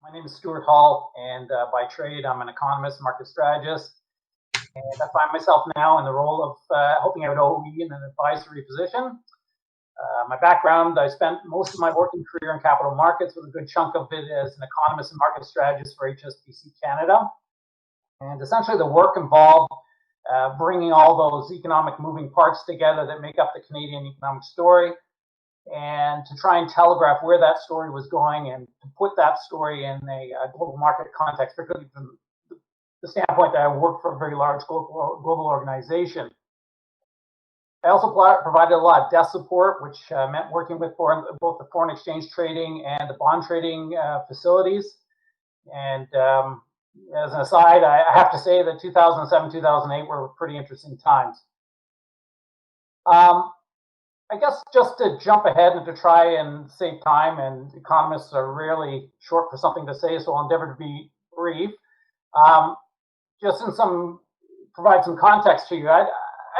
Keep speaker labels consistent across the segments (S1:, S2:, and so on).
S1: My name is Stewart Hall, and by trade, I'm an economist, market strategist, and I find myself now in the role of helping out OE in an advisory position. My background, I spent most of my working career in capital markets, with a good chunk of it as an economist and market strategist for HSBC Canada. And essentially, the work involved bringing all those economic moving parts together that make up the Canadian economic story, and to try and telegraph where that story was going and to put that story in a global market context, particularly from the standpoint that I work for a very large global organization. I also provided a lot of desk support, which meant working with both the foreign exchange trading and the bond trading facilities. And as an aside, I have to say that 2007, 2008 were pretty interesting times. I guess just to jump ahead and to try and save time, and economists are really short for something to say, so I'll endeavor to be brief. Just provide some context to you. I'd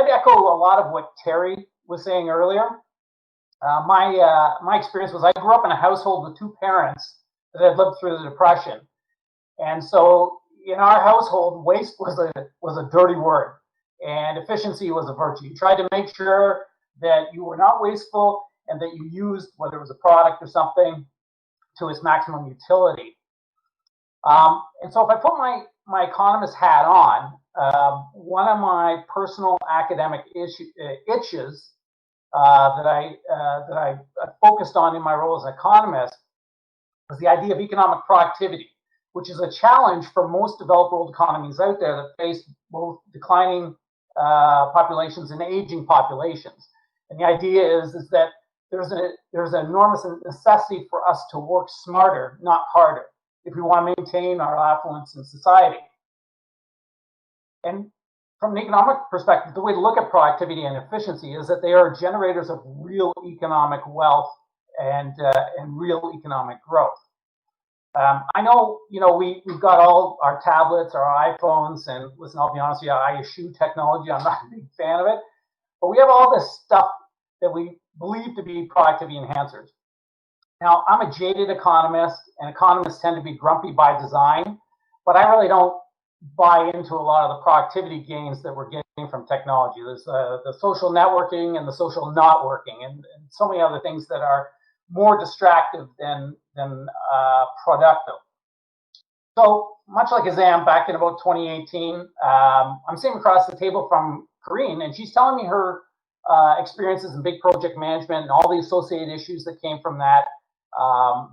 S1: echo a lot of what Terry was saying earlier. My experience was I grew up in a household with two parents that had lived through the Depression, and so in our household, waste was a dirty word, and efficiency was a virtue. You tried to make sure that you were not wasteful and that you used, whether it was a product or something, to its maximum utility. And so if I put my economist hat on, one of my personal academic itches that I focused on in my role as an economist was the idea of economic productivity, which is a challenge for most developed world economies out there that face both declining populations and aging populations. And the idea is that there's an enormous necessity for us to work smarter, not harder, if we want to maintain our affluence in society. And from an economic perspective, the way to look at productivity and efficiency is that they are generators of real economic wealth and real economic growth. I know, we've got all our tablets, our iPhones, and listen, I'll be honest with you, I eschew technology. I'm not a big fan of it. But we have all this stuff that we believe to be productivity enhancers. Now, I'm a jaded economist, and economists tend to be grumpy by design, but I really don't buy into a lot of the productivity gains that we're getting from technology. There's the social networking and the social not working, and so many other things that are more distractive than productive. So much like Azam, back in about 2018, I'm sitting across the table from Corinne, and she's telling me her experiences in big project management and all the associated issues that came from that,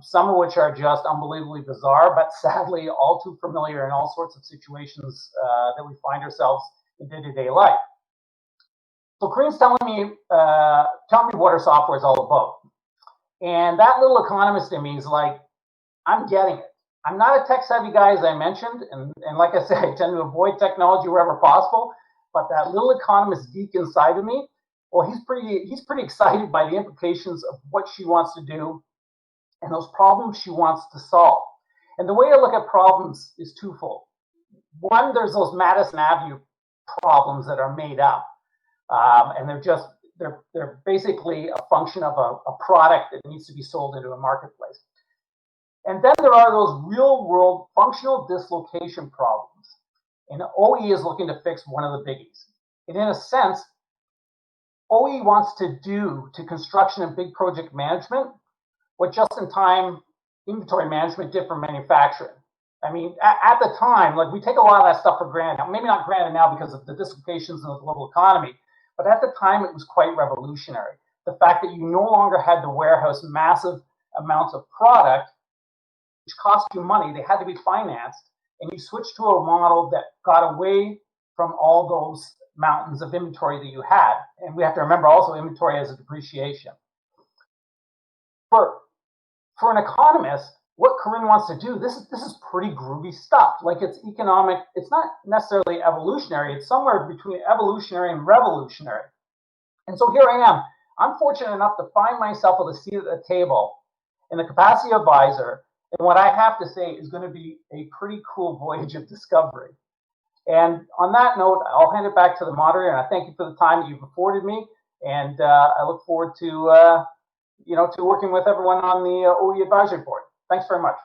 S1: some of which are just unbelievably bizarre, but sadly all too familiar in all sorts of situations that we find ourselves in day-to-day life. So Corinne's telling me what her software is all about. And that little economist in me is like, I'm getting it. I'm not a tech-savvy guy, as I mentioned, and like I said, I tend to avoid technology wherever possible, but that little economist geek inside of me, well, he's pretty excited by the implications of what she wants to do and those problems she wants to solve. And the way I look at problems is twofold. One, there's those Madison Avenue problems that are made up, and they're basically a function of a product that needs to be sold into a marketplace. And then there are those real-world functional dislocation problems, and OE is looking to fix one of the biggies. And in a sense, OE wants to do to construction and big project management what just-in-time inventory management did for manufacturing. I mean, at the time, like, we take a lot of that stuff for granted. Maybe not granted now because of the dislocations in the global economy, but at the time it was quite revolutionary. The fact that you no longer had to warehouse massive amounts of product, which cost you money, they had to be financed, and you switched to a model that got away from all those mountains of inventory that you had. And we have to remember also inventory has a depreciation. For an economist, what Corinne wants to do, this is pretty groovy stuff. Like, it's economic, it's not necessarily evolutionary, it's somewhere between evolutionary and revolutionary. And so here I am. I'm fortunate enough to find myself with a seat at the table in the capacity of advisor, and what I have to say is going to be a pretty cool voyage of discovery. And on that note, I'll hand it back to the moderator, and I thank you for the time that you've afforded me, and I look forward to to working with everyone on the OE advisory board. Thanks very much.